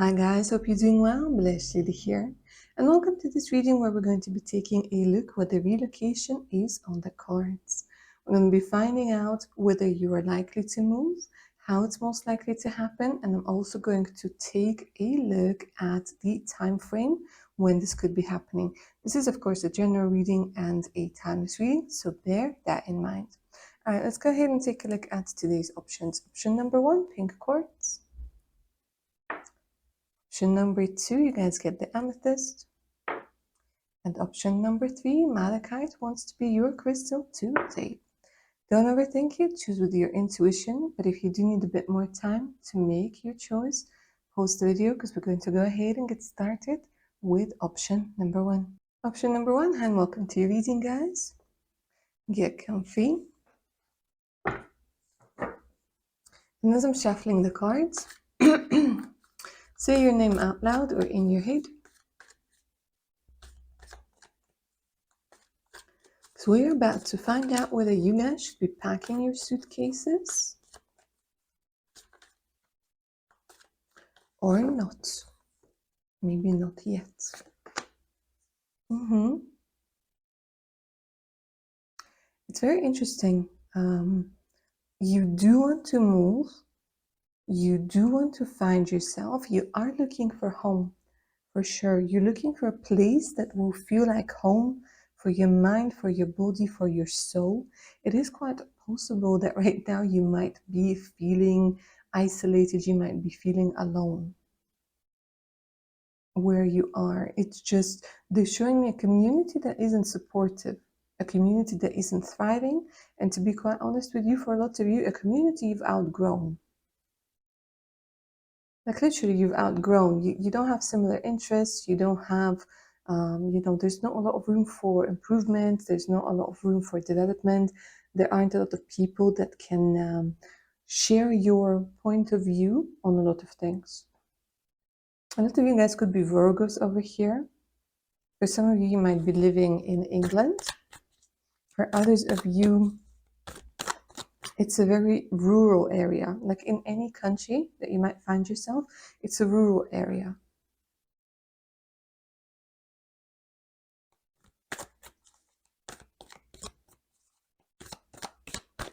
Hi guys, hope you're doing well. Blessed Lily here, and welcome to this reading where we're going to be taking a look what the relocation is on the cards. We're going to be finding out whether you are likely to move, how it's most likely to happen, and I'm also going to take a look at the time frame when this could be happening. This is of course a general reading and a timeless reading, so bear that in mind. All right, let's go ahead and take a look at today's options. Option number 1, pink quartz. Option number 2, you guys get the amethyst. And option number 3, malachite wants to be your crystal to play. Don't overthink it, choose with your intuition, but if you do need a bit more time to make your choice, pause the video because we're going to go ahead and get started with option number 1. Option number 1, and welcome to your reading, guys. Get comfy. And as I'm shuffling the cards, say your name out loud or in your head. So we're about to find out whether you guys should be packing your suitcases or not. Maybe not yet. It's very interesting. You do want to move. You do want to find yourself. You are looking for home, for sure. You're looking for a place that will feel like home for your mind, for your body, for your soul. It is quite possible that right now you might be feeling isolated. You might be feeling alone where you are. It's just, they're showing me a community that isn't supportive, a community that isn't thriving. And to be quite honest with you, for a lot of you, a community you've outgrown. Like literally you've outgrown. You don't have similar interests. You don't have, there's not a lot of room for improvement. There's not a lot of room for development. There aren't a lot of people that can share your point of view on a lot of things. A lot of you guys could be Virgos over here. For some of you, you might be living in England. For others of you, it's a very rural area. Like in any country that you might find yourself, it's a rural area.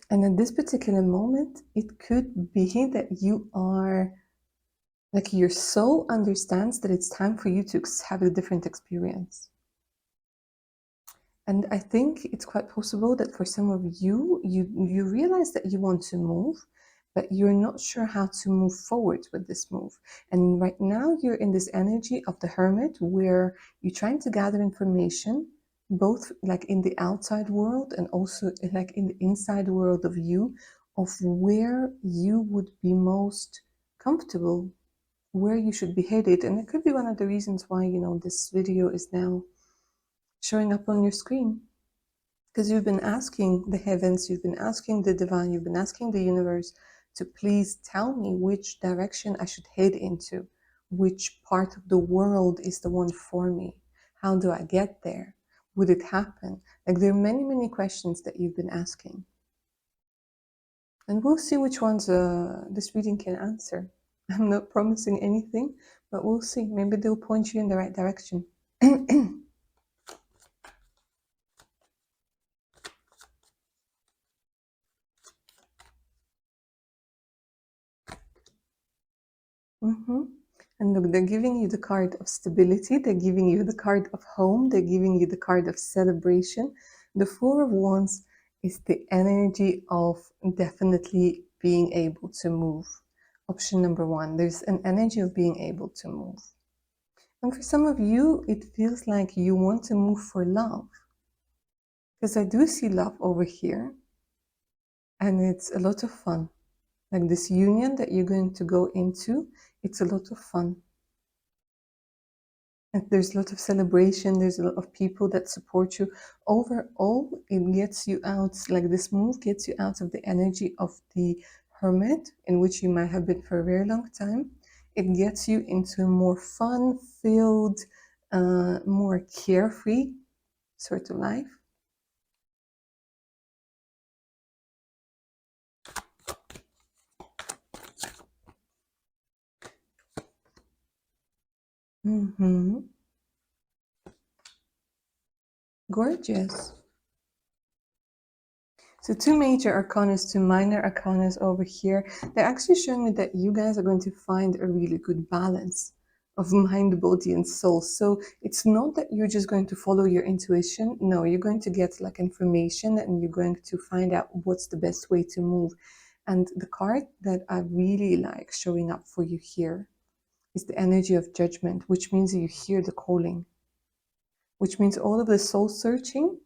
And at this particular moment, it could be that you are, like your soul understands that it's time for you to have a different experience. And I think it's quite possible that for some of you, you realize that you want to move, but you're not sure how to move forward with this move. And right now you're in this energy of the hermit where you're trying to gather information, both like in the outside world and also like in the inside world of you, of where you would be most comfortable, where you should be headed. And it could be one of the reasons why, this video is now showing up on your screen, because you've been asking the heavens, you've been asking the divine, you've been asking the universe to please tell me which direction I should head into, which part of the world is the one for me, how do I get there, would it happen? Like there are many, many questions that you've been asking, and we'll see which ones this reading can answer. I'm not promising anything, but we'll see. Maybe they'll point you in the right direction. And look, they're giving you the card of stability, they're giving you the card of home, they're giving you the card of celebration. The Four of Wands is the energy of definitely being able to move. Option number 1, there's an energy of being able to move. And for some of you, it feels like you want to move for love. Because I do see love over here. And it's a lot of fun. Like this union that you're going to go into, it's a lot of fun. And there's a lot of celebration, there's a lot of people that support you. Overall, it gets you out, like this move gets you out of the energy of the hermit, in which you might have been for a very long time. It gets you into a more fun-filled, more carefree sort of life. Mm-hmm. Gorgeous. So two major arcanas, two minor arcanas over here. They're actually showing me that you guys are going to find a really good balance of mind, body, and soul. So it's not that you're just going to follow your intuition. No, you're going to get like information and you're going to find out what's the best way to move. And the card that I really like showing up for you here is the energy of judgment, which means you hear the calling, which means all of the soul searching,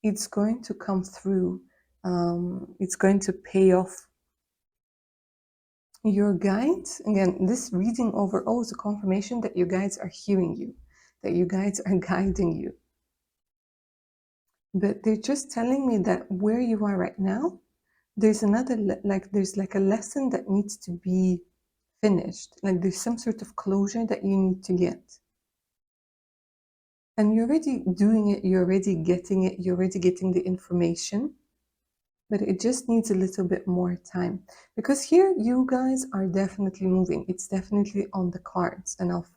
it's going to come through. It's going to pay off. Your guides, again, this reading overall is a confirmation that your guides are hearing you, that your guides are guiding you. But they're just telling me that where you are right now, there's there's like a lesson that needs to be finished. Like there's some sort of closure that you need to get. And you're already doing it, you're already getting it, you're already getting the information. But it just needs a little bit more time because here you guys are definitely moving. It's definitely on the cards, and I'll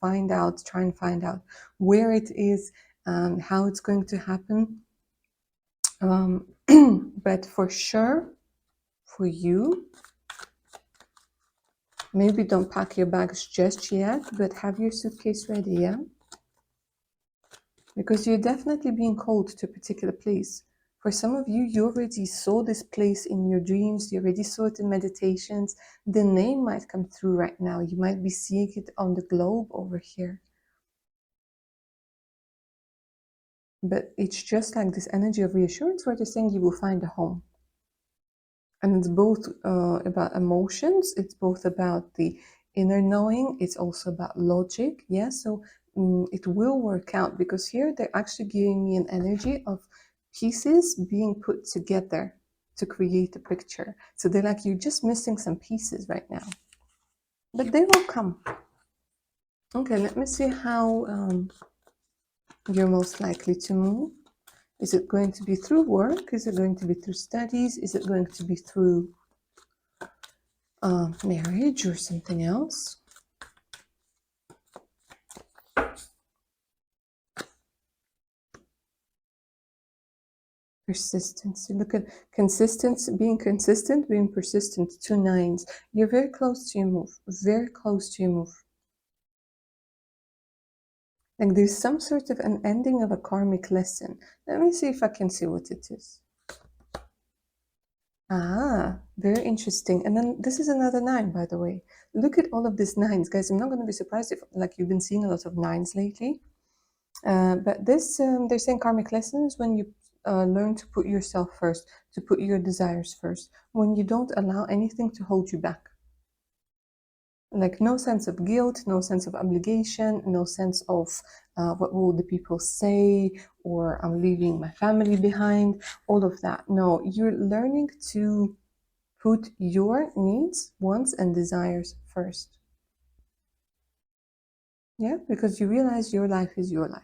try and find out where it is and how it's going to happen. But for sure, for you, maybe don't pack your bags just yet, but have your suitcase ready, yeah? Because you're definitely being called to a particular place. For some of you, you already saw this place in your dreams, you already saw it in meditations. The name might come through right now. You might be seeing it on the globe over here. But it's just like this energy of reassurance where they're saying you will find a home. And it's both about emotions, it's both about the inner knowing, it's also about logic. Yeah, so it will work out because here they're actually giving me an energy of pieces being put together to create a picture. So they're like, you're just missing some pieces right now, but they will come. Okay, let me see how you're most likely to move. Is it going to be through work? Is it going to be through studies? Is it going to be through marriage or something else? Persistency. Look at consistency, being consistent, being persistent. Two nines. You're very close to your move. Very close to your move. Like there's some sort of an ending of a karmic lesson. Let me see if I can see what it is. Ah, very interesting. And then this is another nine, by the way. Look at all of these nines, guys. I'm not going to be surprised if like you've been seeing a lot of nines lately. But this, they're saying karmic lessons when you learn to put yourself first, to put your desires first, when you don't allow anything to hold you back. Like no sense of guilt, no sense of obligation, no sense of what will the people say, or I'm leaving my family behind, all of that. No, you're learning to put your needs, wants, and desires first. Yeah, because you realize your life is your life.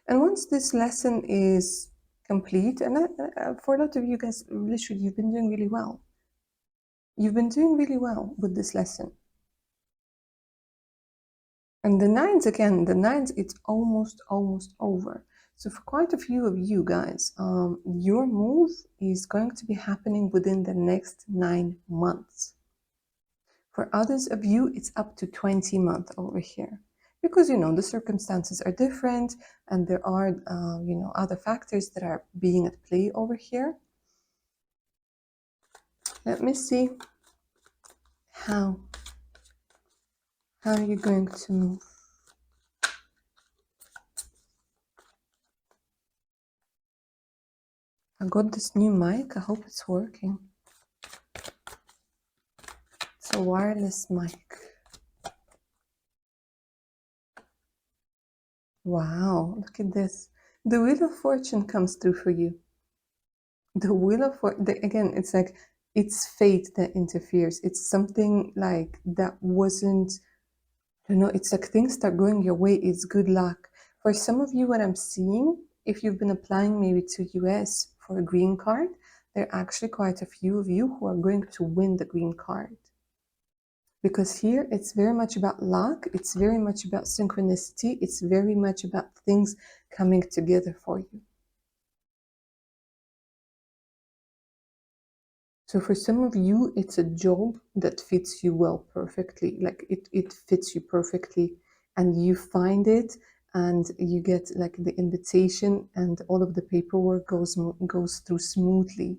And once this lesson is complete, and for a lot of you guys, literally, you've been doing really well. You've been doing really well with this lesson. And the nines, again, the nines, it's almost over. So for quite a few of you guys, your move is going to be happening within the next 9 months. For others of you, it's up to 20 months over here. Because, you know, the circumstances are different and there are, you know, other factors that are being at play over here. Let me see how you're going to move. I got this new mic. I hope it's working. It's a wireless mic. Wow, look at this. The Wheel of Fortune comes through for you. The Wheel of Fortune, again, it's like, it's fate that interferes. It's something like that wasn't, you know, it's like things start going your way. It's good luck. For some of you, what I'm seeing, if you've been applying maybe to US for a green card, there are actually quite a few of you who are going to win the green card. Because here it's very much about luck, it's very much about synchronicity, it's very much about things coming together for you. So for some of you, it's a job that fits you well perfectly, like it fits you perfectly, and you find it and you get like the invitation and all of the paperwork goes through smoothly.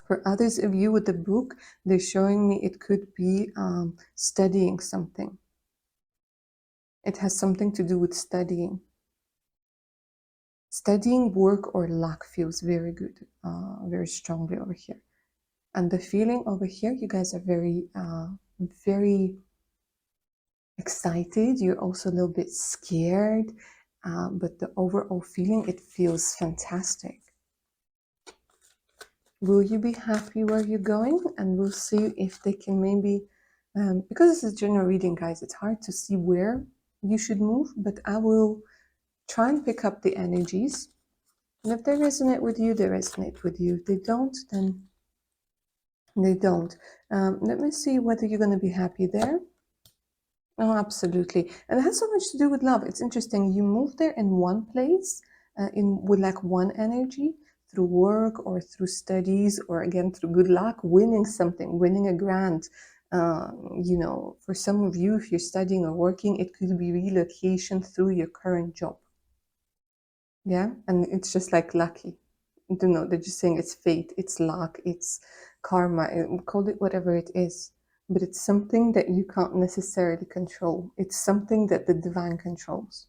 For others of you with the book, they're showing me it could be studying something. It has something to do with studying. Studying, work, or luck feels very good, very strongly over here. And the feeling over here, you guys are very excited. You're also a little bit scared, but the overall feeling, it feels fantastic. Will you be happy where you're going? And we'll see if they can maybe, because this is general reading, guys, it's hard to see where you should move, but I will try and pick up the energies. And if they resonate with you, they resonate with you. If they don't, then they don't. Let me see whether you're going to be happy there. Oh, absolutely. And it has so much to do with love. It's interesting. You move there in one place, with like one energy, through work or through studies, or again through good luck, winning something, winning a grant. For some of you, if you're studying or working, it could be relocation through your current job. Yeah, and it's just like lucky. I don't know, they're just saying it's fate, it's luck, it's karma, call it whatever it is. But it's something that you can't necessarily control. It's something that the divine controls.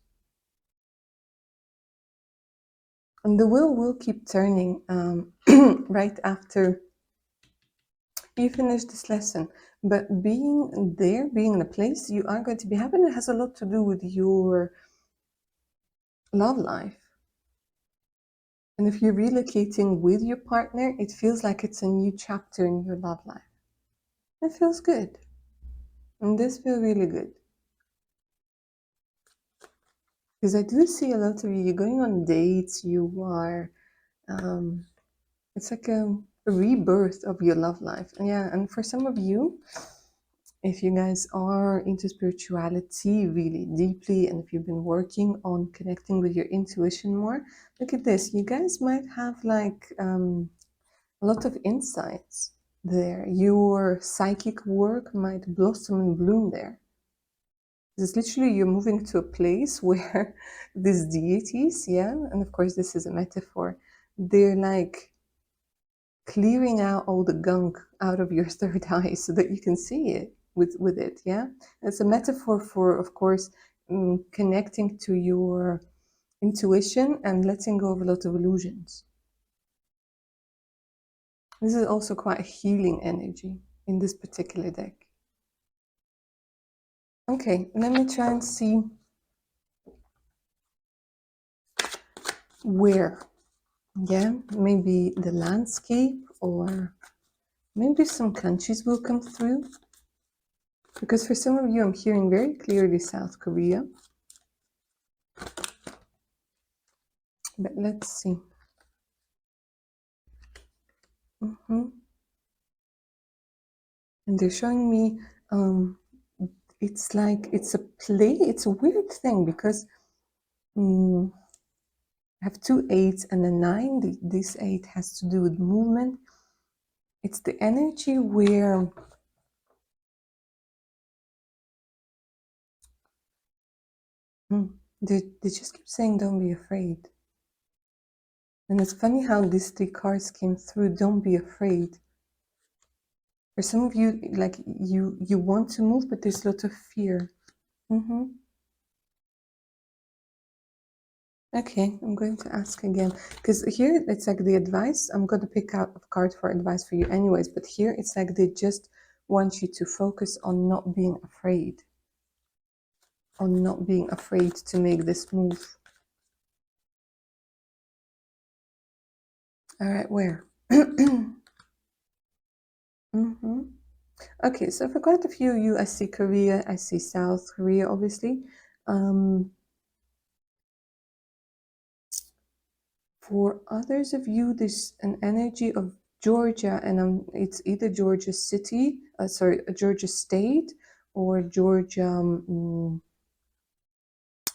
And the wheel will keep turning right after you finish this lesson. But being there, being in a place, you are going to be happy. And it has a lot to do with your love life. And if you're relocating with your partner, it feels like it's a new chapter in your love life. It feels good. And this feels really good. Because I do see a lot of you, you're going on dates, you are, it's like a rebirth of your love life. Yeah, and for some of you, if you guys are into spirituality really deeply, and if you've been working on connecting with your intuition more, look at this. You guys might have like a lot of insights there. Your psychic work might blossom and bloom there. It's literally you're moving to a place where these deities, yeah, and of course this is a metaphor, they're like clearing out all the gunk out of your third eye so that you can see it with it, yeah. It's a metaphor for, of course, connecting to your intuition and letting go of a lot of illusions. This is also quite a healing energy in this particular deck. Okay, let me try and see where. Yeah, maybe the landscape, or maybe some countries will come through. Because for some of you, I'm hearing very clearly South Korea. But let's see. And they're showing me, it's like, it's a play. It's a weird thing because I have 2 8s and a 9. This 8 has to do with movement. It's the energy where they just keep saying, don't be afraid. And it's funny how these 3 cards came through, don't be afraid. For some of you, like you want to move, but there's a lot of fear. Okay, I'm going to ask again. Because here it's like the advice. I'm going to pick out a card for advice for you anyways. But here it's like they just want you to focus on not being afraid. On not being afraid to make this move. All right, where? Okay, so for quite a few of you, I see Korea, I see South Korea, obviously. For others of you, there's an energy of Georgia, and it's either Georgia City, Georgia State, or Georgia,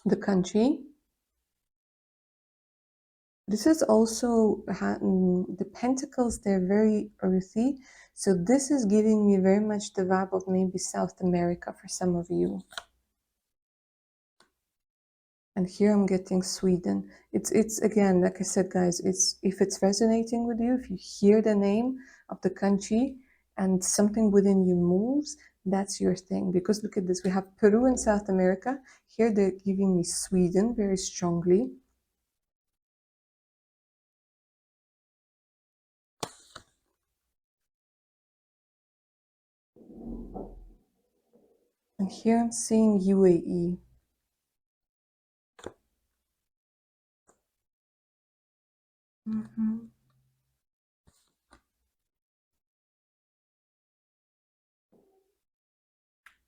the country. This is also the pentacles, they're very earthy. So this is giving me very much the vibe of maybe South America for some of you. And here I'm getting Sweden. It's again, like I said, guys, it's if it's resonating with you, if you hear the name of the country and something within you moves, that's your thing. Because look at this, we have Peru and South America. Here they're giving me Sweden very strongly. And here I'm seeing UAE.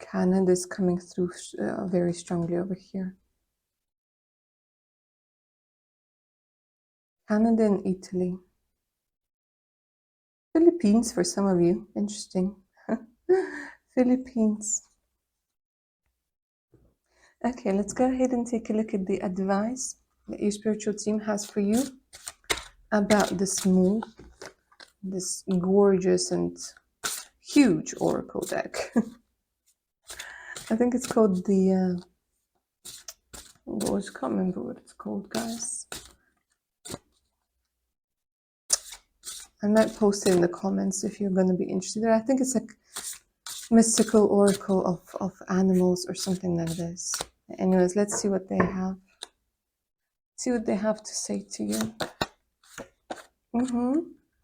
Canada is coming through very strongly over here. Canada and Italy. Philippines for some of you. Interesting. Philippines. Okay, let's go ahead and take a look at the advice that your spiritual team has for you about this move, this gorgeous and huge oracle deck. I think it's called the, I can't remember what it's called, guys. I might post it in the comments if you're going to be interested. I think it's like mystical oracle of animals or something like this. Anyways, let's see what they have. See what they have to say to you.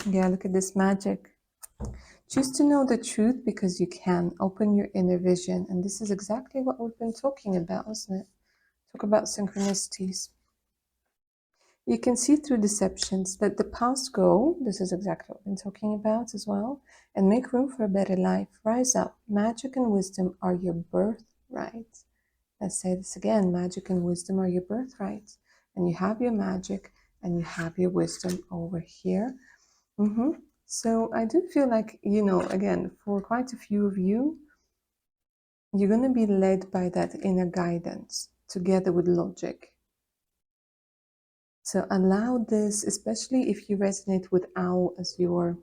Yeah, look at this magic. Choose to know the truth because you can. Open your inner vision. And this is exactly what we've been talking about, isn't it? Talk about synchronicities. You can see through deceptions. Let the past go. This is exactly what we've been talking about as well. And make room for a better life. Rise up. Magic and wisdom are your birthright. Let's say this again. Magic and wisdom are your birthright. And you have your magic and you have your wisdom over here. So I do feel like, you know, again, for quite a few of you, you're going to be led by that inner guidance together with logic. So allow this, especially if you resonate with owl as your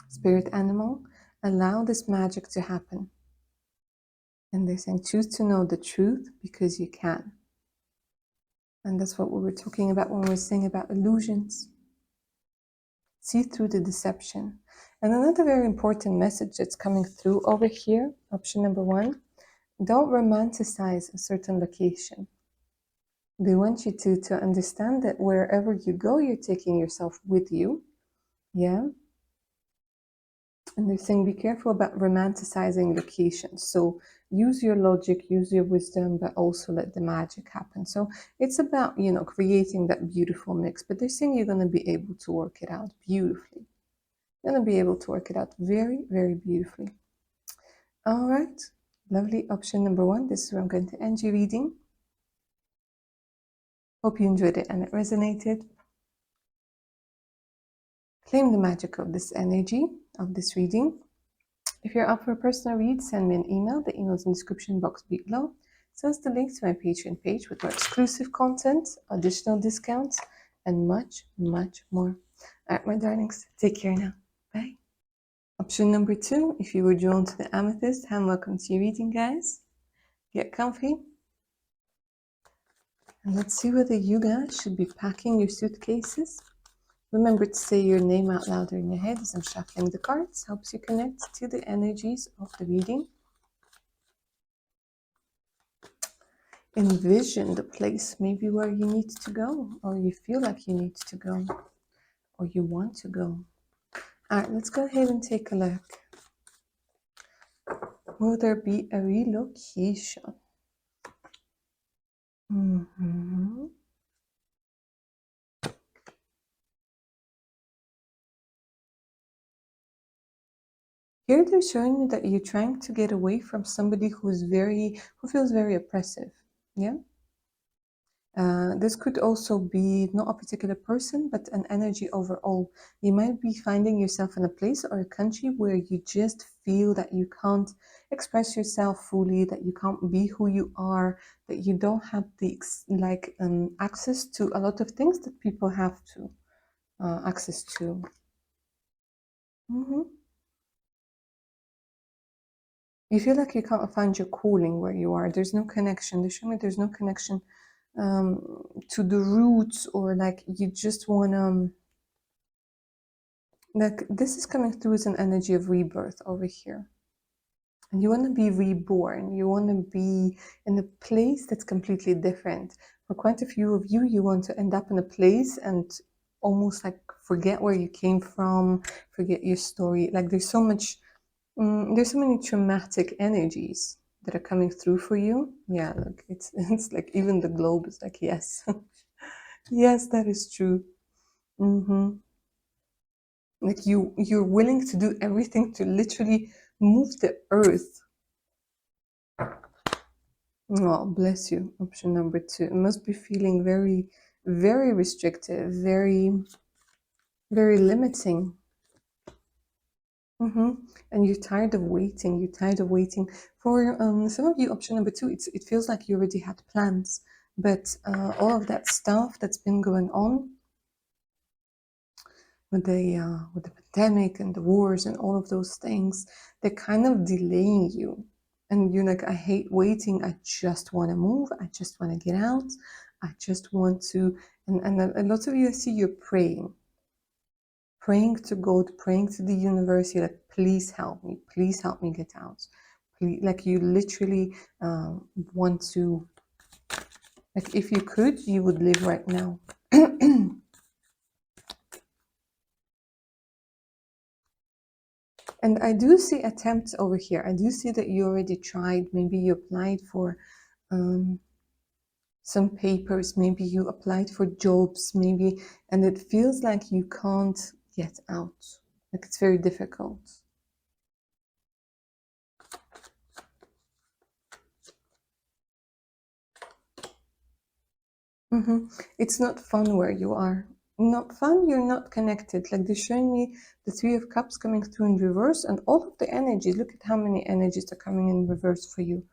spirit animal, allow this magic to happen. And they're saying, choose to know the truth because you can. And that's what we were talking about when we were saying about illusions. See through the deception. And another very important message that's coming through over here, option number 1, don't romanticize a certain location. They want you to understand that wherever you go, you're taking yourself with you. Yeah. And they're saying be careful about romanticizing locations. So use your logic, use your wisdom, but also let the magic happen. So it's about, you know, creating that beautiful mix. But they're saying you're going to be able to work it out beautifully. You're going to be able to work it out very, very beautifully. All right. Lovely. Option number 1. This is where I'm going to end your reading. Hope you enjoyed it and it resonated. Claim the magic of this energy, of this reading. If you're up for a personal read, send me an email. The email is in the description box below. So it's the link to my Patreon page with more exclusive content, additional discounts, and much, much more. All right, my darlings, take care now. Bye. Option number 2, if you were drawn to the amethyst, hand welcome to your reading, guys. Get comfy. And let's see whether you guys should be packing your suitcases. Remember to say your name out loud in your head as I'm shuffling the cards. Helps you connect to the energies of the reading. Envision the place maybe where you need to go, or you feel like you need to go, or you want to go. All right, let's go ahead and take a look. Will there be a relocation? Here they're showing me that you're trying to get away from somebody who feels very oppressive. Yeah. This could also be not a particular person, but an energy overall. You might be finding yourself in a place or a country where you just feel that you can't express yourself fully, that you can't be who you are, that you don't have the access to a lot of things that people have to access to. Mhm. You feel like you can't find your calling where you are. There's no connection. They show me there's no connection to the roots, or like you just want to. Like this is coming through as an energy of rebirth over here. And you want to be reborn. You want to be in a place that's completely different. For quite a few of you, you want to end up in a place and almost like forget where you came from, forget your story. Like there's so many traumatic energies that are coming through for you. Yeah, look, it's like even the globe is like, yes, yes, that is true. Mm-hmm. Like you're willing to do everything to literally move the earth. Oh, bless you. Option number two. It must be feeling very, very restrictive, very, very limiting. And you're tired of waiting. You're tired of waiting. For some of you, option number two, it feels like you already had plans, but all of that stuff that's been going on with the pandemic and the wars and all of those things, they're kind of delaying you. And you're like, I hate waiting. I just want to move. I just want to get out. I just want to. And a lot of you, I see you're praying to God, praying to the universe. You're like, please help me get out. Please, like you literally want to. Like if you could, you would live right now. And I do see attempts over here. I do see that you already tried. Maybe you applied for um, some papers. Maybe you applied for jobs. Maybe, and it feels like you can't get out. Like it's very difficult. It's not fun where you are. Not fun, you're not connected. Like they're showing me the Three of Cups coming through in reverse, and all of the energies. Look at how many energies are coming in reverse for you.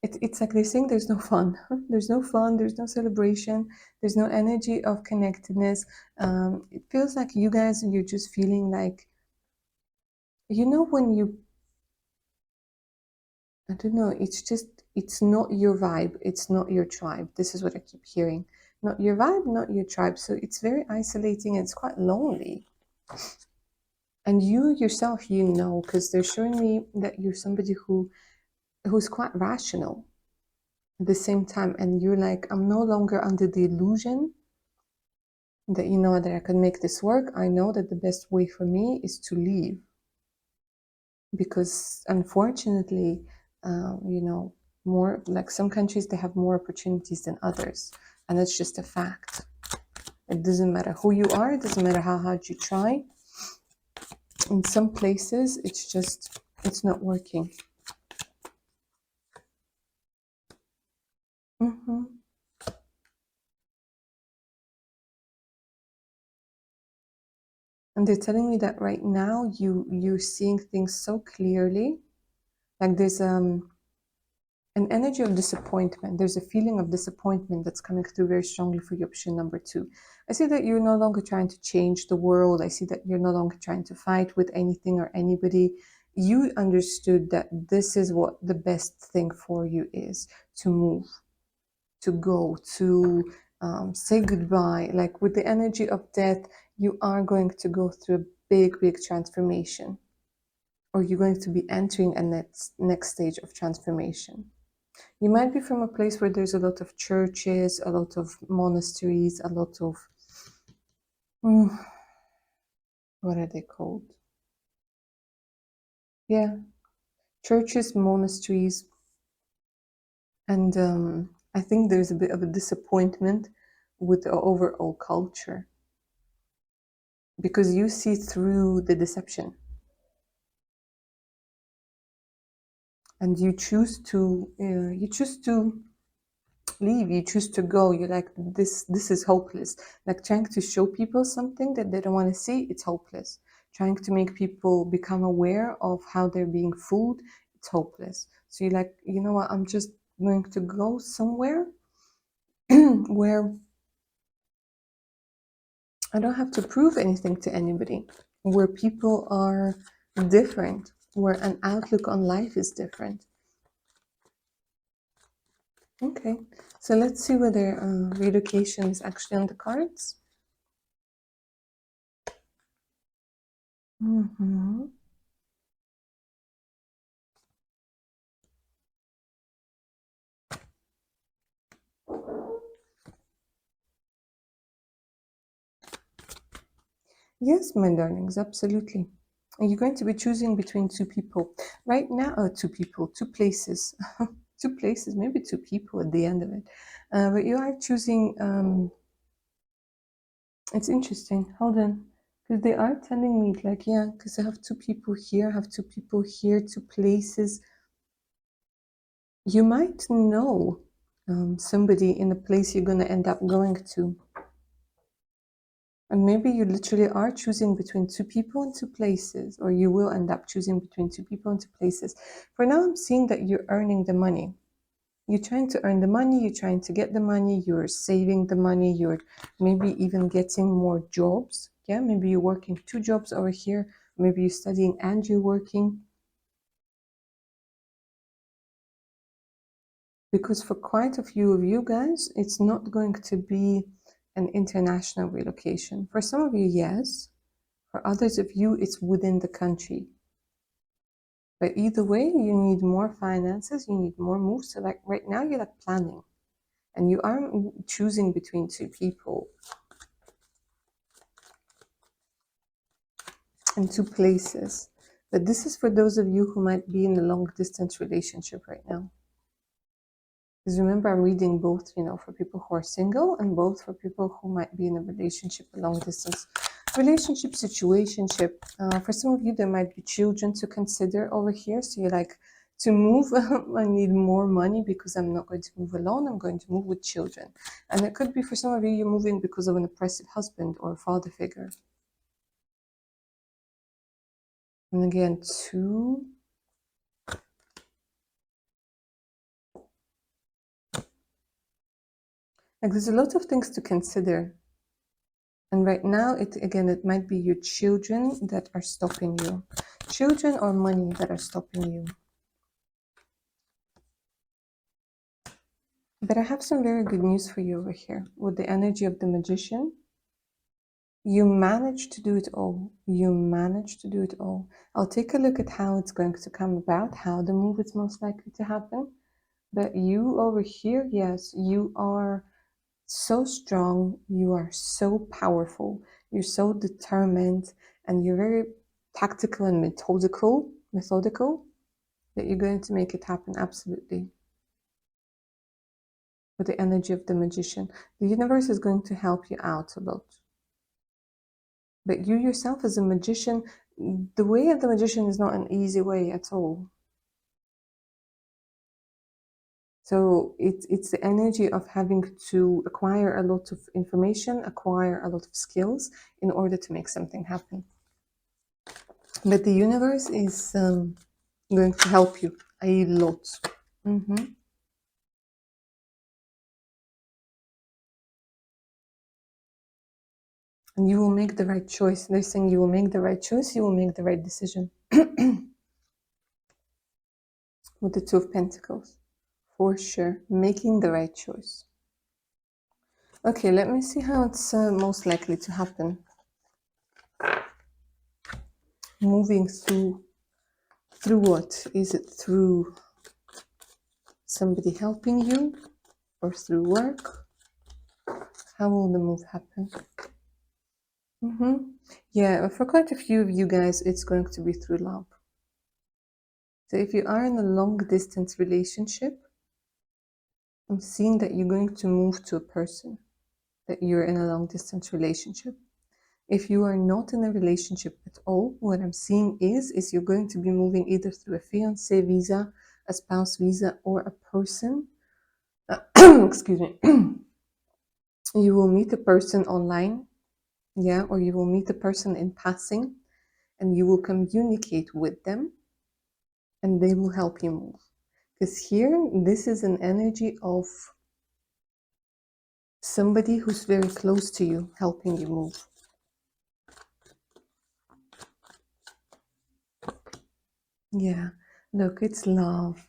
It's like they're saying there's no fun. There's no fun, there's no celebration, there's no energy of connectedness. It feels like you guys, you're just feeling like, when you, I don't know, it's not your vibe, it's not your tribe. This is what I keep hearing. Not your vibe, not your tribe. So it's very isolating and it's quite lonely. And you yourself, because they're showing me that you're somebody who's quite rational at the same time, and you're like, I'm no longer under the illusion that that I can make this work. I know that the best way for me is to leave, because unfortunately, more like some countries, they have more opportunities than others, and it's just a fact. It doesn't matter who you are, it doesn't matter how hard you try. In some places, it's not working. hmm And they're telling me that right now you're seeing things so clearly. Like there's an energy of disappointment. There's a feeling of disappointment that's coming through very strongly for your option number two. I see that you're no longer trying to change the world. I see that you're no longer trying to fight with anything or anybody. You understood that this is what the best thing for you is: to move, to go, to say goodbye. Like with the energy of death, you are going to go through a big, big transformation, or you're going to be entering a next stage of transformation. You might be from a place where there's a lot of churches, a lot of monasteries, a lot of, mm, what are they called? Yeah, churches, monasteries. And I think there's a bit of a disappointment with the overall culture, because you see through the deception and you choose to leave, you choose to go, you're like, this is hopeless. Like trying to show people something that they don't want to see, it's hopeless. Trying to make people become aware of how they're being fooled, it's hopeless. So you're like, you know what, I'm just going to go somewhere where I don't have to prove anything to anybody, where people are different, where an outlook on life is different. Okay, so let's see whether relocation is actually on the cards. Mhm. Yes, my darlings, absolutely. And you're going to be choosing between two people. Right now, two people, two places. Two places, maybe two people at the end of it. But you are choosing, it's interesting. Hold on. Because they are telling me, like, yeah, because I have two people here, I have two people here, two places. You might know somebody in a place you're going to end up going to. And maybe you literally are choosing between two people and two places, or you will end up choosing between two people and two places. For now, I'm seeing that you're earning the money. You're trying to earn the money, you're trying to get the money, you're saving the money, you're maybe even getting more jobs. Yeah, maybe you're working two jobs over here, maybe you're studying and you're working. Because for quite a few of you guys, it's not going to be an international relocation. For some of you, yes. For others of you, it's within the country. But either way, you need more finances, you need more moves. So like right now, you're like planning and you are choosing between two people and two places. But this is for those of you who might be in a long distance relationship right now. Because remember, I'm reading both, for people who are single and both for people who might be in a relationship, a long distance relationship, situationship. For some of you, there might be children to consider over here. So you're like, to move, I need more money because I'm not going to move alone. I'm going to move with children. And it could be for some of you, you're moving because of an oppressive husband or a father figure. And again, two. Like there's a lot of things to consider. And right now, it might be your children that are stopping you. Children or money that are stopping you. But I have some very good news for you over here. With the energy of the magician, you managed to do it all. You managed to do it all. I'll take a look at how it's going to come about, how the move is most likely to happen. But you over here, yes, you are so strong, you are so powerful, you're so determined, and you're very tactical and methodical that you're going to make it happen absolutely. With the energy of the magician, the universe is going to help you out a lot. But you yourself as a magician, the way of the magician is not an easy way at all. So it's the energy of having to acquire a lot of information, acquire a lot of skills in order to make something happen. But the universe is going to help you a lot. Mm-hmm. And you will make the right choice. They're saying you will make the right choice, you will make the right decision. With the Two of Pentacles. For sure. Making the right choice. Okay, let me see how it's most likely to happen. Moving through what? Is it through somebody helping you or through work? How will the move happen? Yeah, for quite a few of you guys, it's going to be through love. So if you are in a long distance relationship, I'm seeing that you're going to move to a person, that you're in a long distance relationship. If you are not in a relationship at all, what I'm seeing is you're going to be moving either through a fiancé visa, a spouse visa, or a person Excuse me. You will meet a person online, yeah, or you will meet a person in passing, and you will communicate with them, and they will help you move. Because here, this is an energy of somebody who's very close to you helping you move. Yeah, look, it's love.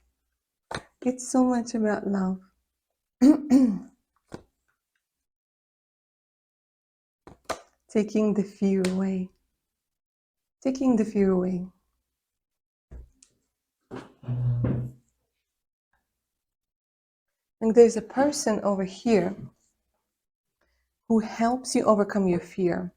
It's so much about love. Taking the fear away. Taking the fear away. And there's a person over here who helps you overcome your fear.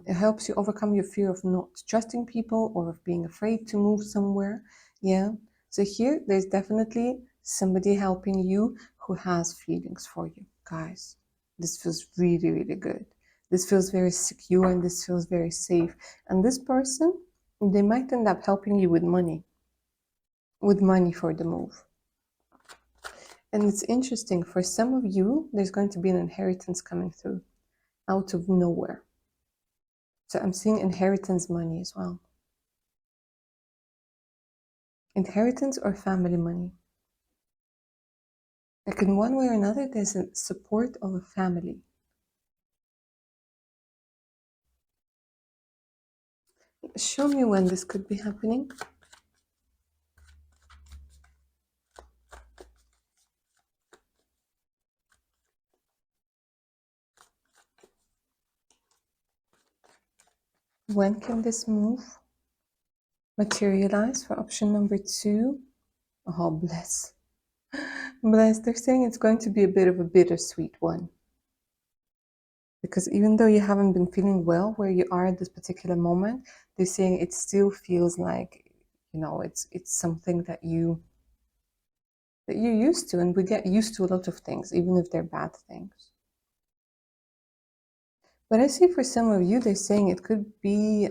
It helps you overcome your fear of not trusting people or of being afraid to move somewhere. Yeah. So here, there's definitely somebody helping you who has feelings for you, guys. This feels really, really good. This feels very secure and this feels very safe. And this person, they might end up helping you with money for the move. And it's interesting, for some of you, there's going to be an inheritance coming through out of nowhere. So I'm seeing inheritance money as well. Inheritance or family money. Like in one way or another, there's a support of a family. Show me when this could be happening. When can this move materialize for option number 2? Oh, bless. Bless. They're saying it's going to be a bit of a bittersweet one. Because even though you haven't been feeling well where you are at this particular moment, they're saying it still feels like, it's something that you're used to, and we get used to a lot of things, even if they're bad things. But I see for some of you, they're saying it could be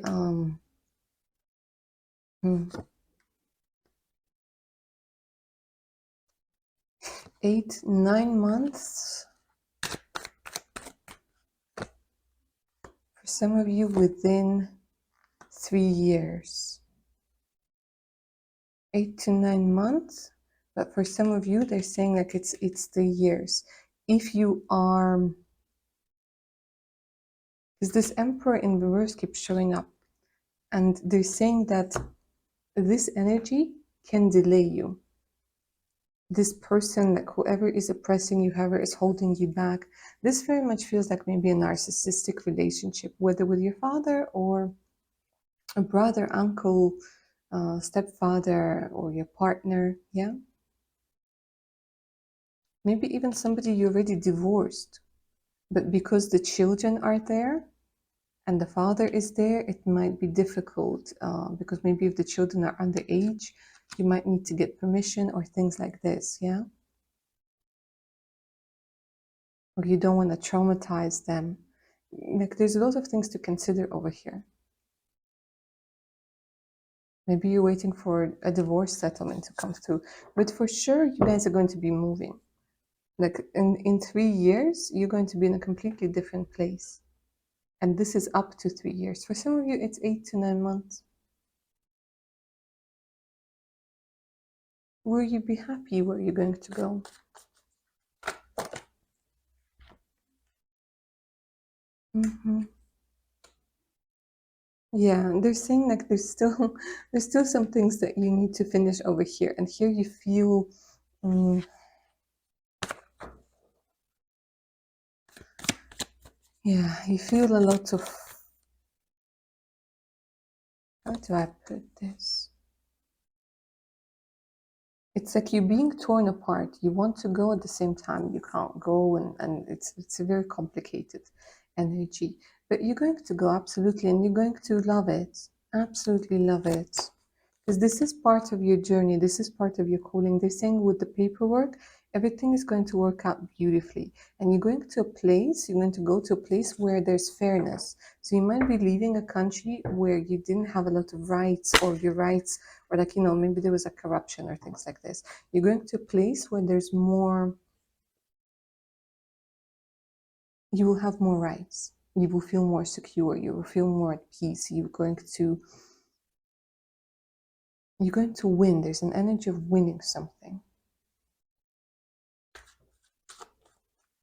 8, 9 months. For some of you, within 3 years. 8 to 9 months. But for some of you, they're saying like it's the years. If you are, because this Emperor in reverse keeps showing up, and they're saying that this energy can delay you. This person, like whoever is oppressing you, whoever is holding you back, this very much feels like maybe a narcissistic relationship, whether with your father or a brother, uncle, stepfather, or your partner. Yeah, maybe even somebody you already divorced, but because the children are there and the father is there, it might be difficult, because maybe if the children are underage, you might need to get permission or things like this. Yeah, or you don't want to traumatize them. Like there's a lot of things to consider over here. Maybe you're waiting for a divorce settlement to come through, but for sure you guys are going to be moving. Like in 3 years, you're going to be in a completely different place. And this is up to 3 years. For some of you, it's 8 to 9 months. Will you be happy where you're going to go? Yeah, they're saying like there's still there's still some things that you need to finish over here, and here you feel yeah, you feel a lot of, how do I put this? It's like you're being torn apart. You want to go at the same time you can't go, and it's a very complicated energy. But you're going to go, absolutely, and you're going to love it. Absolutely love it. Because this is part of your journey, this is part of your calling. They're saying with the paperwork, everything is going to work out beautifully. And you're going to a place, you're going to go to a place where there's fairness. So you might be leaving a country where you didn't have a lot of rights, or your rights, or like, maybe there was a corruption or things like this. You're going to a place where there's more you will have more rights. You will feel more secure. You will feel more at peace. You're going to win. There's an energy of winning something.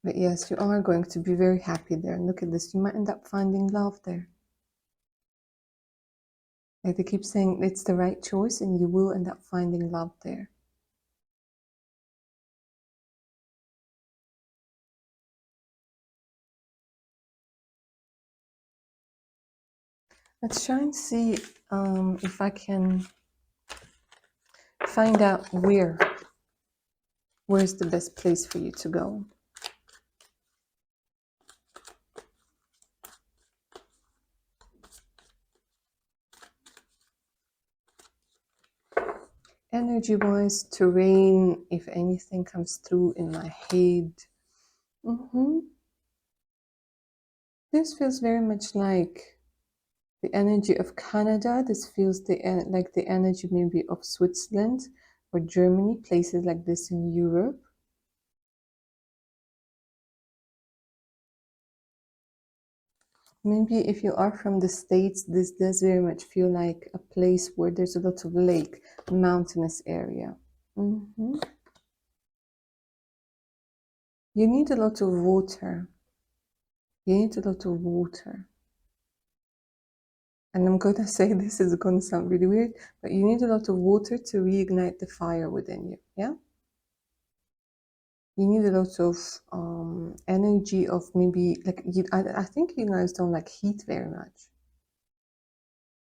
But yes, you are going to be very happy there. And look at this. You might end up finding love there. Like they keep saying it's the right choice and you will end up finding love there. Let's try and see if I can find out where's the best place for you to go. Energy-wise, terrain, if anything comes through in my head. This feels very much like the energy of Canada. This feels like the energy maybe of Switzerland or Germany, places like this in Europe. Maybe if you are from the States, this does very much feel like a place where there's a lot of lake, mountainous area. You need a lot of water. You need a lot of water. And I'm going to say this is going to sound really weird, but you need a lot of water to reignite the fire within you. Yeah? You need a lot of energy of maybe, like, I think you guys don't like heat very much.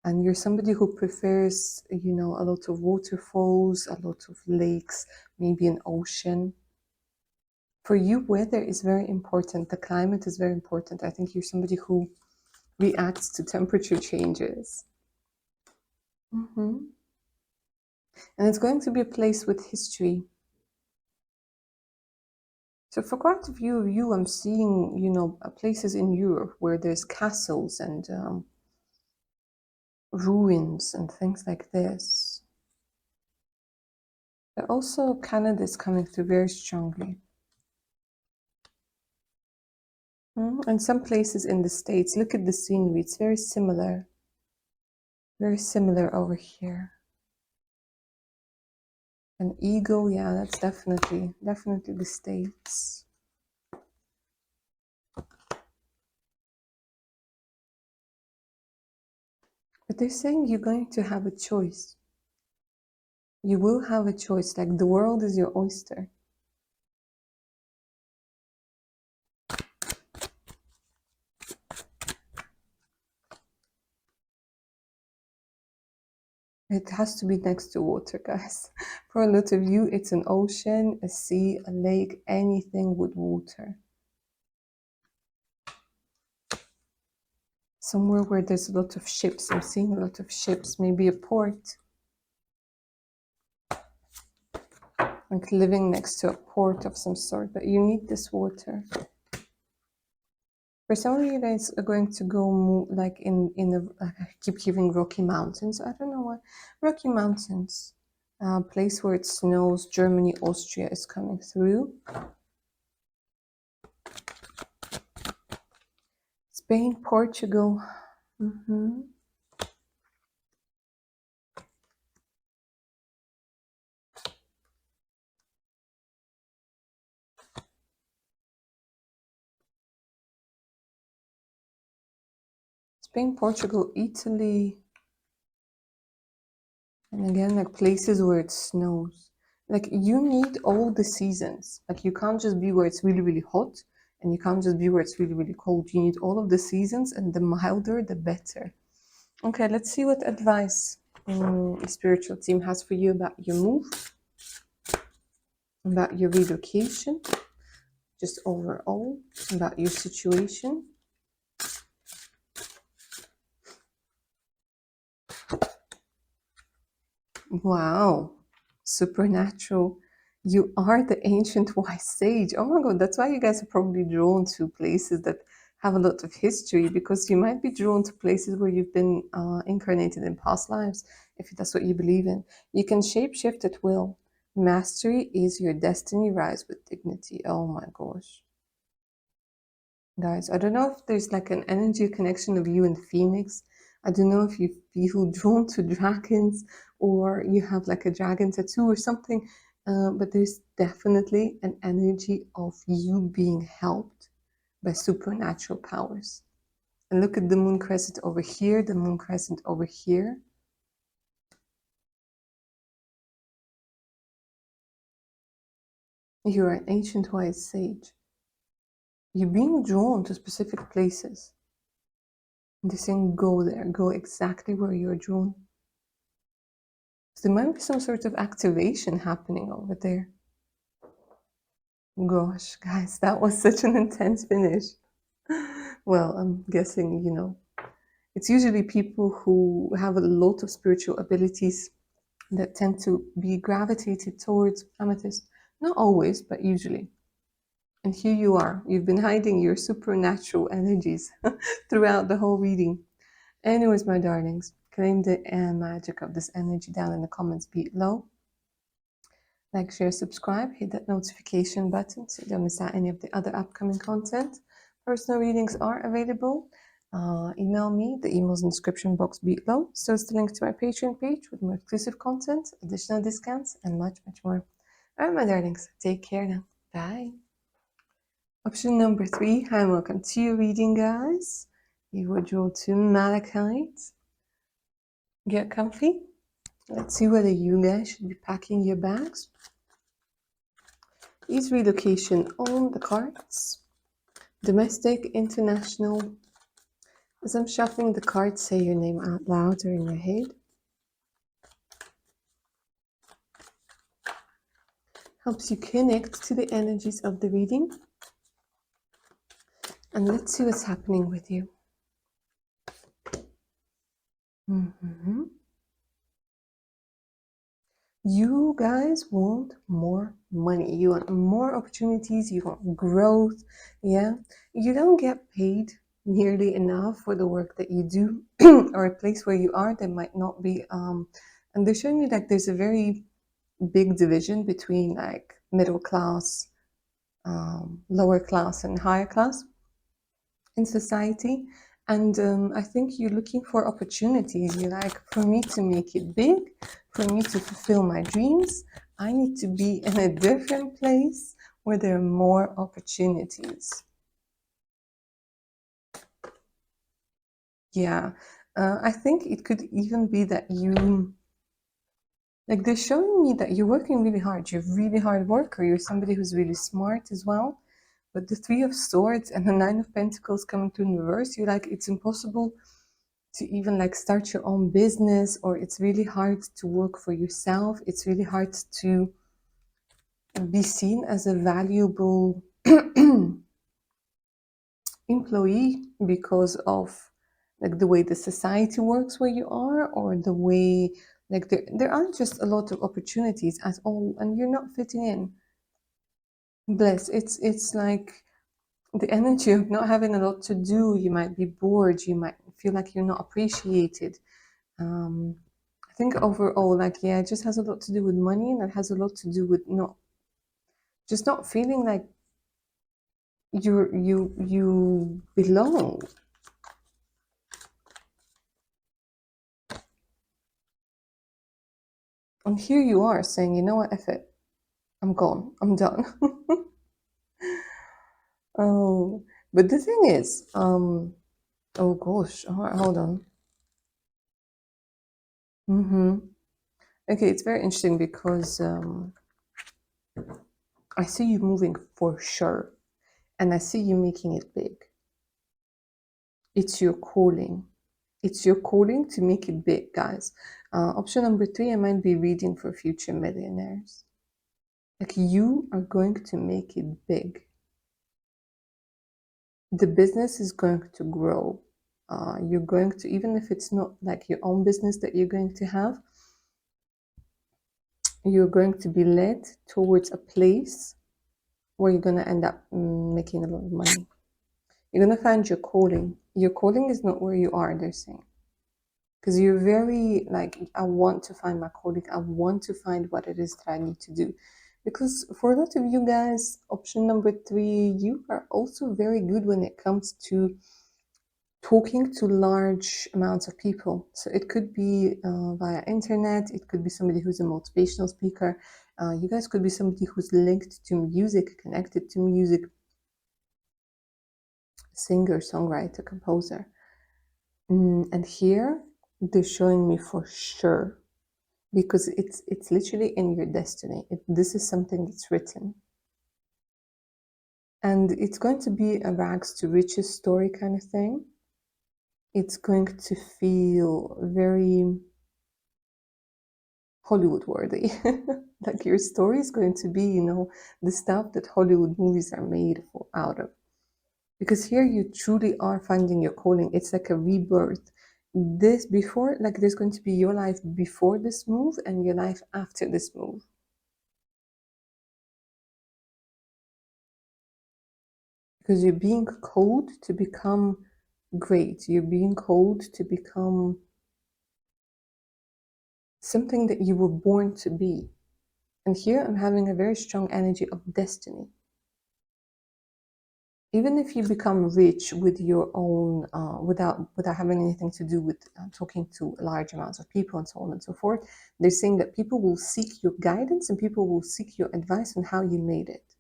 And you're somebody who prefers, you know, a lot of waterfalls, a lot of lakes, maybe an ocean. For you, weather is very important. The climate is very important. I think you're somebody who reacts to temperature changes. And it's going to be a place with history. So for quite a few of you, I'm seeing, you know, places in Europe where there's castles and ruins and things like this. But also Canada is coming through very strongly. And some places in the States, look at the scenery, it's very similar. Very similar over here. An eagle, yeah, that's definitely the States. But they're saying you're going to have a choice. You will have a choice, like the world is your oyster. It has to be next to water, guys. For a lot of you, it's an ocean, a sea, a lake, anything with water. Somewhere where there's a lot of ships. I'm seeing a lot of ships, maybe a port. Like living next to a port of some sort, but you need this water. For some of you guys are going to go like in the, I keep hearing Rocky Mountains. I don't know why. Rocky Mountains, place where it snows. Germany, Austria is coming through. Spain, Portugal. Spain, Portugal, Italy. And again, like places where it snows. Like you need all the seasons. Like you can't just be where it's really, really hot, and you can't just be where it's really, really cold. You need all of the seasons, and the milder, the better. Okay, let's see what advice the spiritual team has for you about your move, about your relocation, just overall, about your situation. Wow, supernatural. You are the ancient wise sage. Oh my God, that's why you guys are probably drawn to places that have a lot of history, because you might be drawn to places where you've been incarnated in past lives, if that's what you believe in. You can shapeshift at will. Mastery is your destiny. Rise with dignity. Oh my gosh. Guys, I don't know if there's like an energy connection of you and Phoenix. I don't know if you feel drawn to dragons or you have like a dragon tattoo or something, but there's definitely an energy of you being helped by supernatural powers. And look at the moon crescent over here, the moon crescent over here. You're an ancient wise sage. You're being drawn to specific places. And they're saying, go there, go exactly where you're drawn. So there might be some sort of activation happening over there. Gosh, guys, that was such an intense finish. Well, I'm guessing, it's usually people who have a lot of spiritual abilities that tend to be gravitated towards amethyst. Not always, but usually. And here you are. You've been hiding your supernatural energies throughout the whole reading. Anyways, my darlings, claim the magic of this energy down in the comments below. Like, share, subscribe, hit that notification button so you don't miss out any of the other upcoming content. Personal readings are available. Email me, the email's in the description box below. So it's the link to my Patreon page with more exclusive content, additional discounts, and much, much more. All right, my darlings, take care now. Bye. Option number 3, hi and welcome to your reading, guys. You will draw to Malachite. Get comfy. Let's see whether you guys should be packing your bags. Is relocation on the cards? Domestic, international. As I'm shuffling the cards, say your name out loud or in your head. Helps you connect to the energies of the reading. And let's see what's happening with you. You guys want more money. You want more opportunities. You want growth. Yeah. You don't get paid nearly enough for the work that you do or a place where you are. There might not be, and they're showing you like there's a very big division between like middle class, lower class, and higher class in society. And I think you're looking for opportunities. You're like, for me to make it big, for me to fulfill my dreams, I need to be in a different place where there are more opportunities. Yeah, I think it could even be that you, like they're showing me that you're working really hard. You're a really hard worker. You're somebody who's really smart as well. But the Three of Swords and the Nine of Pentacles coming to in reverse, you're like, it's impossible to even like start your own business, or it's really hard to work for yourself. It's really hard to be seen as a valuable employee because of like the way the society works where you are, or the way like there aren't just a lot of opportunities at all, and you're not fitting in. Bless, it's like the energy of not having a lot to do. You might be bored, you might feel like you're not appreciated. I think overall, like, yeah, it just has a lot to do with money, and it has a lot to do with not feeling like you belong. And here you are saying, you know what, F it, I'm gone, I'm done. Oh, but the thing is, oh gosh, hold on. Okay, it's very interesting because I see you moving for sure, and I see you making it big. It's your calling. It's your calling to make it big, guys. Option number 3, I might be reading for future millionaires. Like, you are going to make it big. The business is going to grow. You're going to, even if it's not like your own business that you're going to have, you're going to be led towards a place where you're going to end up making a lot of money. You're going to find your calling. Your calling is not where you are, they're saying. Because you're very like, I want to find my calling. I want to find what it is that I need to do. Because for a lot of you guys, option number three, you are also very good when it comes to talking to large amounts of people. So it could be via internet, it could be somebody who's a motivational speaker. You guys could be somebody who's linked to music, connected to music, singer, songwriter, composer. And here they're showing me for sure, because it's literally in your destiny. This is something that's written. And it's going to be a rags to riches story kind of thing. It's going to feel very Hollywood worthy. Like your story is going to be, the stuff that Hollywood movies are made out of. Because here you truly are finding your calling. It's like a rebirth. This before, like there's going to be your life before this move and your life after this move. Because you're being called to become great. You're being called to become something that you were born to be. And here I'm having a very strong energy of destiny. Even if you become rich with your own, without having anything to do with talking to large amounts of people and so on and so forth, they're saying that people will seek your guidance and people will seek your advice on how you made it.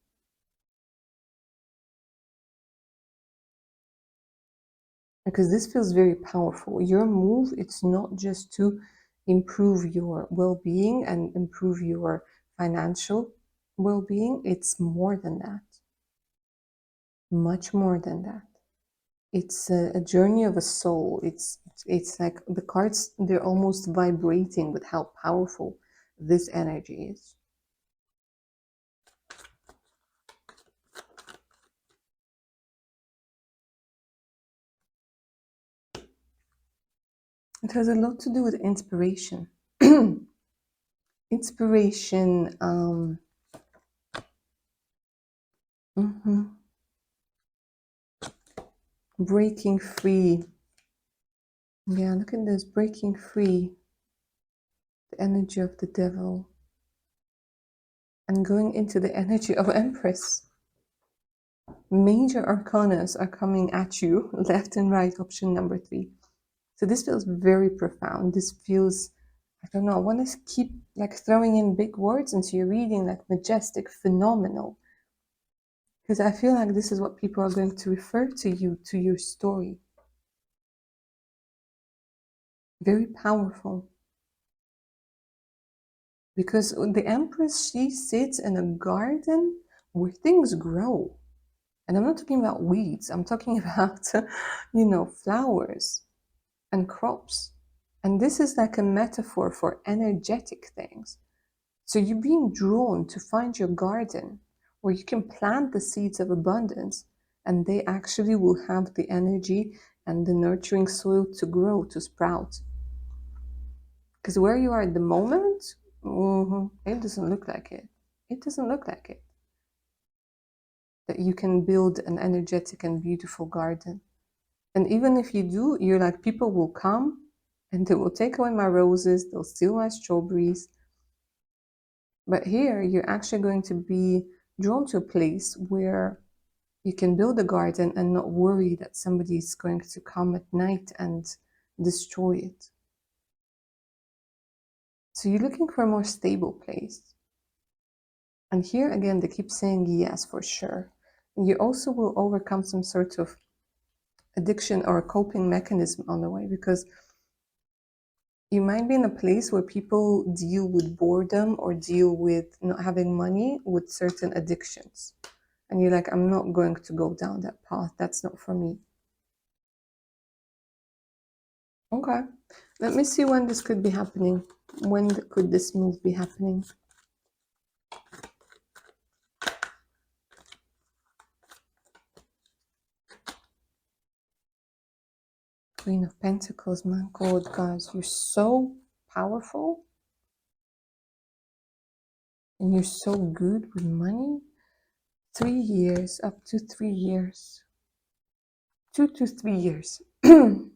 Because this feels very powerful. Your move, it's not just to improve your well-being and improve your financial well-being. It's more than that. Much more than that. It's a journey of a soul. It's like the cards, they're almost vibrating with how powerful this energy is. It has a lot to do with inspiration. Inspiration, breaking free. Yeah, look at this, breaking free. The energy of the devil. And going into the energy of Empress. Major arcanas are coming at you, left and right, option number three. So this feels very profound. This feels, I don't know, I want to keep like throwing in big words into your reading, like majestic, phenomenal. Because I feel like this is what people are going to refer to you, to your story. Very powerful. Because the Empress, she sits in a garden where things grow. And I'm not talking about weeds. I'm talking about, flowers and crops. And this is like a metaphor for energetic things. So you're being drawn to find your garden where you can plant the seeds of abundance and they actually will have the energy and the nurturing soil to grow, to sprout. Because where you are at the moment, it doesn't look like it. It doesn't look like it. That you can build an energetic and beautiful garden. And even if you do, you're like, people will come and they will take away my roses, they'll steal my strawberries. But here, you're actually going to be drawn to a place where you can build a garden and not worry that somebody is going to come at night and destroy it. So you're looking for a more stable place. And here again, they keep saying yes, for sure. And you also will overcome some sort of addiction or a coping mechanism on the way, because you might be in a place where people deal with boredom or deal with not having money with certain addictions. And you're like, I'm not going to go down that path. That's not for me. Okay. Let me see when this could be happening. When could this move be happening? Queen of Pentacles, my God, guys, you're so powerful. And you're so good with money. 3 years, up to 3 years. 2 to 3 years. 2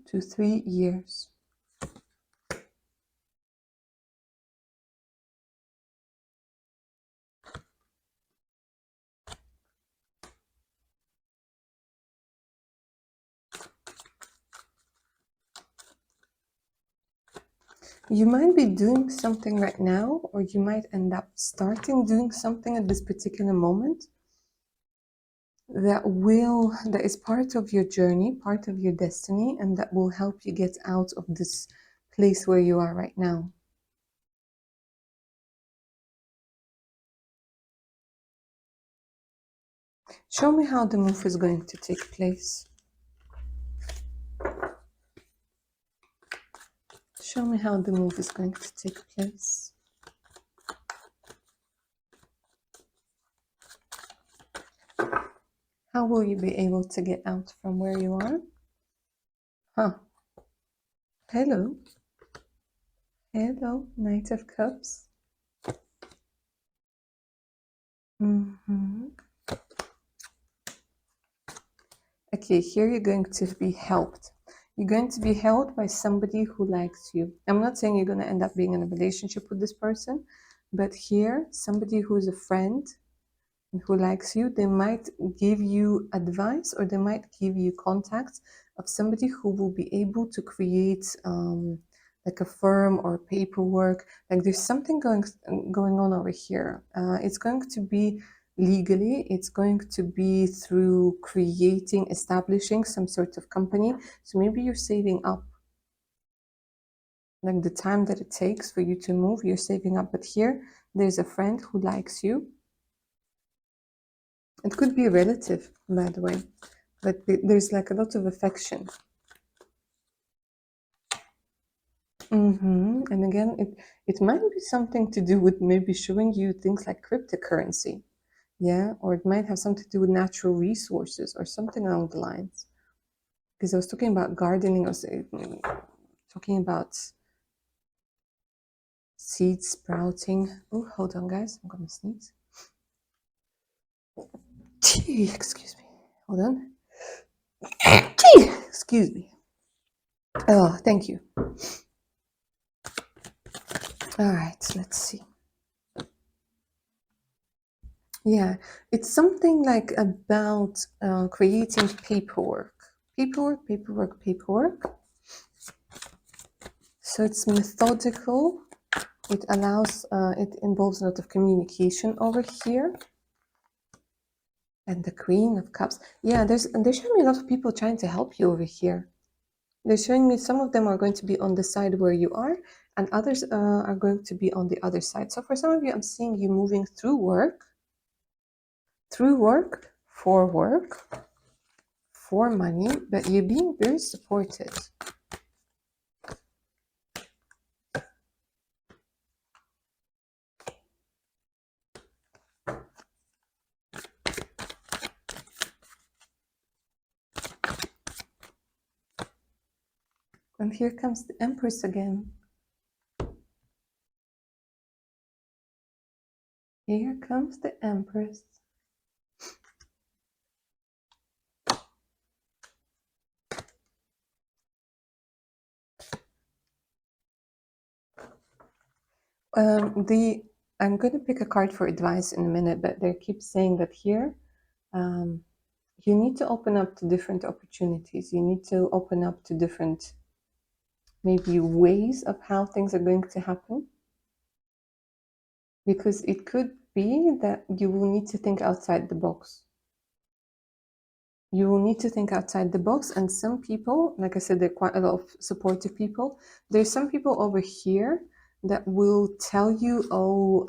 to 3 years. You might be doing something right now, or you might end up starting doing something at this particular moment that is part of your journey, part of your destiny, and that will help you get out of this place where you are right now. Show me how the move is going to take place. Show me how the move is going to take place. How will you be able to get out from where you are? Huh. Hello. Hello, Knight of Cups. Okay, here you're going to be helped. You're going to be held by somebody who likes you. I'm not saying you're going to end up being in a relationship with this person, but here, somebody who's a friend and who likes you, they might give you advice, or they might give you contacts of somebody who will be able to create like a firm or paperwork. Like there's something going on over here. It's going to be legally, it's going to be through creating, establishing some sort of company. So maybe you're saving up, like the time that it takes for you to move, you're saving up. But here there's a friend who likes you. It could be a relative, by the way, but there's like a lot of affection. And again, it might be something to do with maybe showing you things like cryptocurrency. Yeah, or it might have something to do with natural resources or something along the lines. Because I was talking about gardening, I was talking about seeds sprouting. Oh, hold on, guys, I'm gonna sneeze. Excuse me. Hold on. Excuse me. Oh, thank you. All right, let's see. Yeah, it's something like about creating paperwork. Paperwork. So it's methodical. It allows, it involves a lot of communication over here. And the Queen of Cups. Yeah, they're showing me a lot of people trying to help you over here. They're showing me some of them are going to be on the side where you are, and others are going to be on the other side. So for some of you, I'm seeing you moving through work, for work, for money, but you're being very supported. And here comes the Empress again. Here comes the Empress. I'm going to pick a card for advice in a minute, but they keep saying that here, you need to open up to different opportunities. You need to open up to different, maybe, ways of how things are going to happen. Because it could be that you will need to think outside the box. You will need to think outside the box. And some people, like I said, there are quite a lot of supportive people. There's some people over here that will tell you, oh,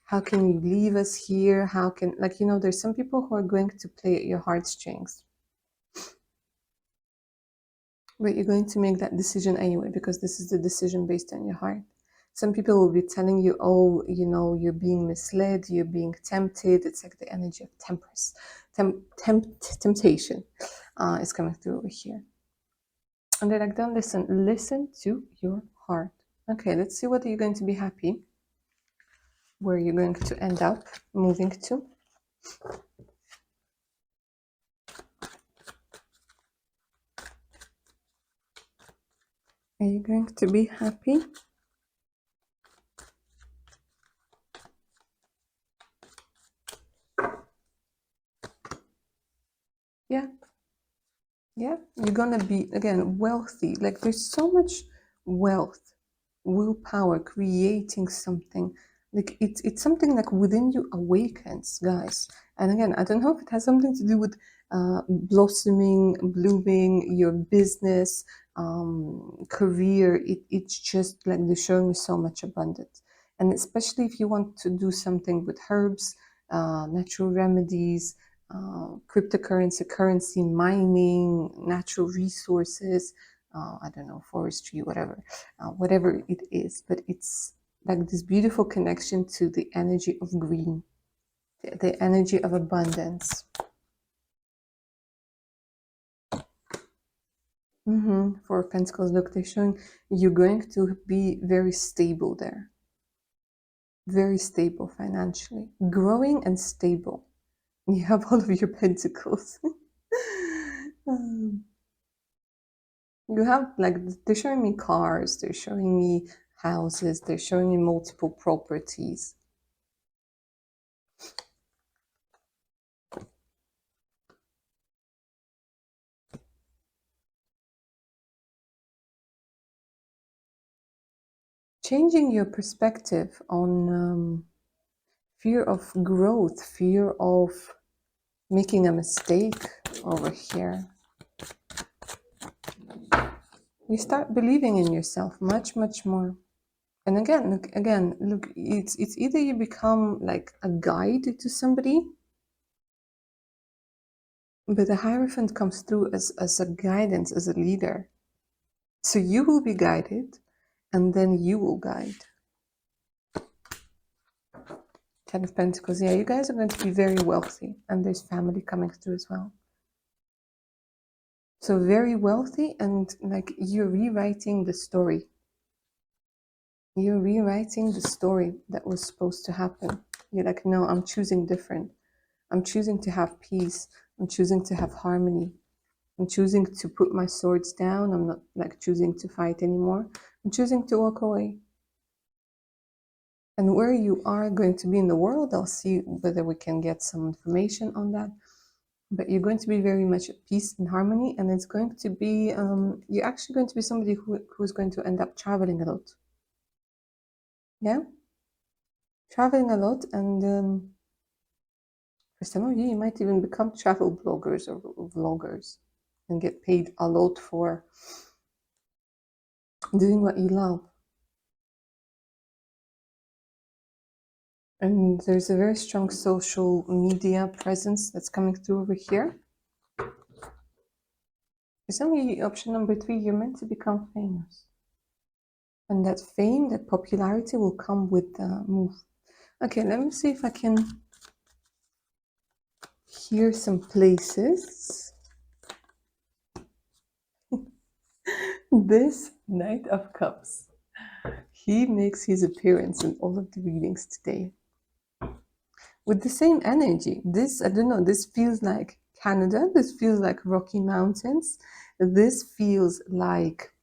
how can you leave us here? How can, like, there's some people who are going to play at your heartstrings. But you're going to make that decision anyway, because this is the decision based on your heart. Some people will be telling you, oh, you're being misled, you're being tempted. It's like the energy of temperance. Temptation is coming through over here. And they're like, don't listen to your heart. Okay, let's see whether you're going to be happy, where you're going to end up moving to. Are you going to be happy? Yeah. Yeah, you're gonna be, again, wealthy. Like there's so much wealth willpower, creating something. Like it's something like within you awakens, guys. And again, I don't know if it has something to do with blossoming, blooming, your business, career. It's just like they're showing me so much abundance. And especially if you want to do something with herbs, natural remedies, cryptocurrency, currency, mining, natural resources, I don't know, forestry, whatever it is. But it's like this beautiful connection to the energy of green, the energy of abundance. Four of Pentacles, look, they're showing you're going to be very stable there. Very stable financially. Growing and stable. You have all of your pentacles. You have, like, they're showing me cars, they're showing me houses, they're showing me multiple properties. Changing your perspective on fear of growth, fear of making a mistake over here. You start believing in yourself much, much more. And again, look, it's either you become like a guide to somebody, but the Hierophant comes through as a guidance, as a leader. So you will be guided, and then you will guide. Ten of Pentacles, yeah, you guys are going to be very wealthy, and there's family coming through as well. So very wealthy, and like you're rewriting the story. You're rewriting the story that was supposed to happen. You're like, no, I'm choosing different. I'm choosing to have peace. I'm choosing to have harmony. I'm choosing to put my swords down. I'm not like choosing to fight anymore. I'm choosing to walk away. And where you are going to be in the world, I'll see whether we can get some information on that. But you're going to be very much at peace and harmony. And it's going to be, you're actually going to be somebody who's going to end up traveling a lot. Yeah? Traveling a lot. And for some of you, you might even become travel bloggers or vloggers and get paid a lot for doing what you love. And there's a very strong social media presence that's coming through over here. For some of you, option number 3, you're meant to become famous. And that fame, that popularity will come with the move. Okay, let me see if I can hear some places. This Knight of Cups. He makes his appearance in all of the readings today. With the same energy. This, I don't know, this feels like Canada. This feels like Rocky Mountains. This feels like...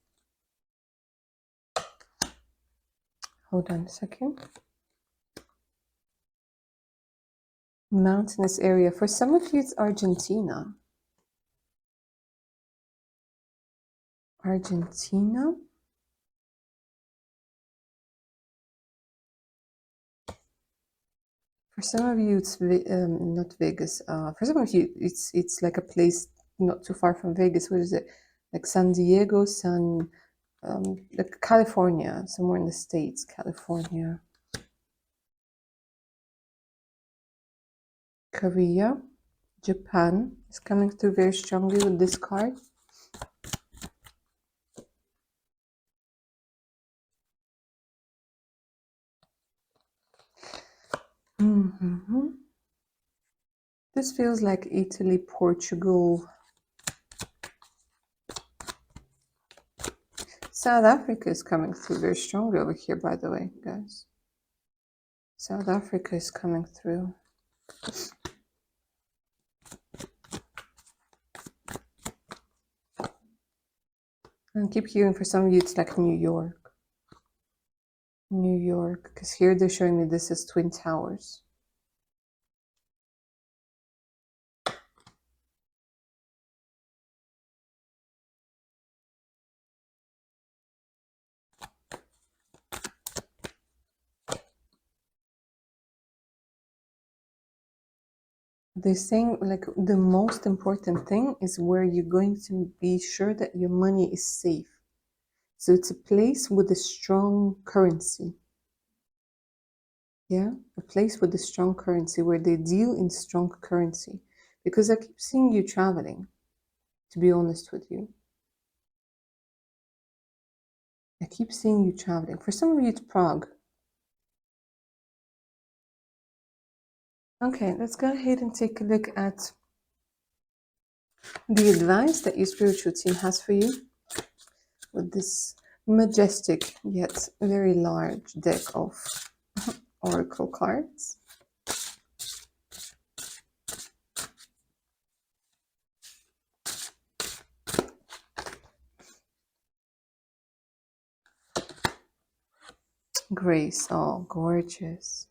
Hold on a second. Mountainous area. For some of you, it's Argentina. Argentina. For some of you, it's not Vegas. For some of you, it's like a place not too far from Vegas. What is it? Like San Diego, like California, somewhere in the States, California. Korea, Japan is coming through very strongly with this card. This feels like Italy, Portugal. South Africa is coming through very strongly over here, by the way, guys. South Africa is coming through. And I keep hearing for some of you it's like New York. New York, because here they're showing me this is Twin Towers. They're saying like the most important thing is where you're going to be sure that your money is safe. So it's a place with a strong currency. Yeah, a place with a strong currency where they deal in strong currency. Because I keep seeing you traveling, to be honest with you. I keep seeing you traveling. For some of you, it's Prague. Okay, let's go ahead and take a look at the advice that your spiritual team has for you with this majestic yet very large deck of oracle cards. Grace, oh, gorgeous.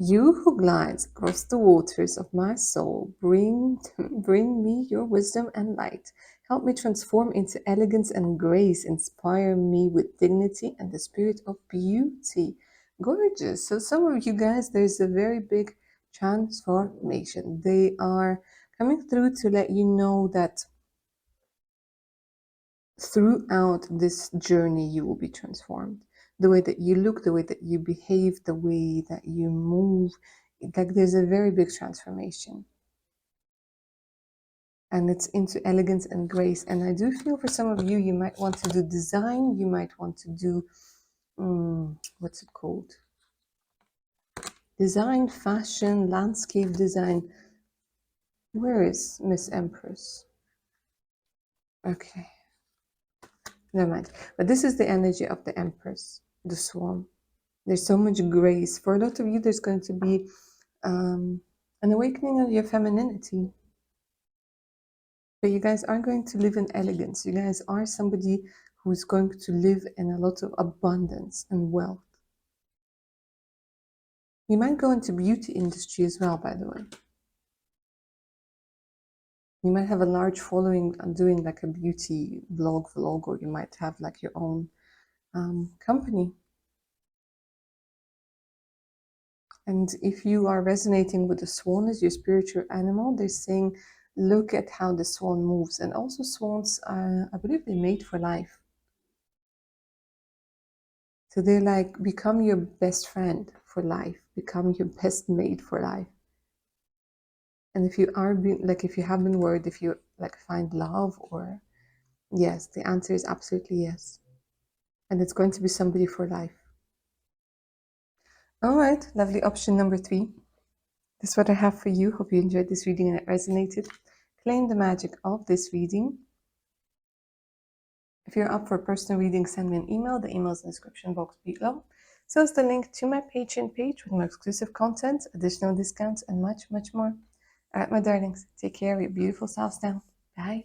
You who glides across the waters of my soul, bring me your wisdom and light. Help me transform into elegance and grace. Inspire me with dignity and the spirit of beauty. Gorgeous. So some of you guys, there's a very big transformation. They are coming through to let you know that throughout this journey you will be transformed. The way that you look, the way that you behave, the way that you move, like there's a very big transformation, and it's into elegance and grace. And I do feel for some of you, you might want to do design, you might want to do what's it called, design, fashion, landscape design. Where is Miss Empress? Okay, never mind. But this is the energy of the Empress, the swan. There's so much grace. For a lot of you, there's going to be an awakening of your femininity. But you guys are going to live in elegance. You guys are somebody who's going to live in a lot of abundance and wealth. You might go into beauty industry as well, by the way. You might have a large following and doing like a beauty vlog, or you might have like your own company. And if you are resonating with the swan as your spiritual animal, they're saying, look at how the swan moves. And also swans, I believe they're made for life. So they're like, become your best friend for life, become your best mate for life. And if you are being, like, if you have been worried, if you like find love, or yes, the answer is absolutely yes. And it's going to be somebody for life. All right, lovely. Option number 3. This is what I have for you. Hope you enjoyed this reading and it resonated. Claim the magic of this reading. If you're up for a personal reading, send me an email. The email is in the description box below. So is the link to my Patreon page with more exclusive content, additional discounts, and much, much more. All right, my darlings, take care of your beautiful selves now. Bye.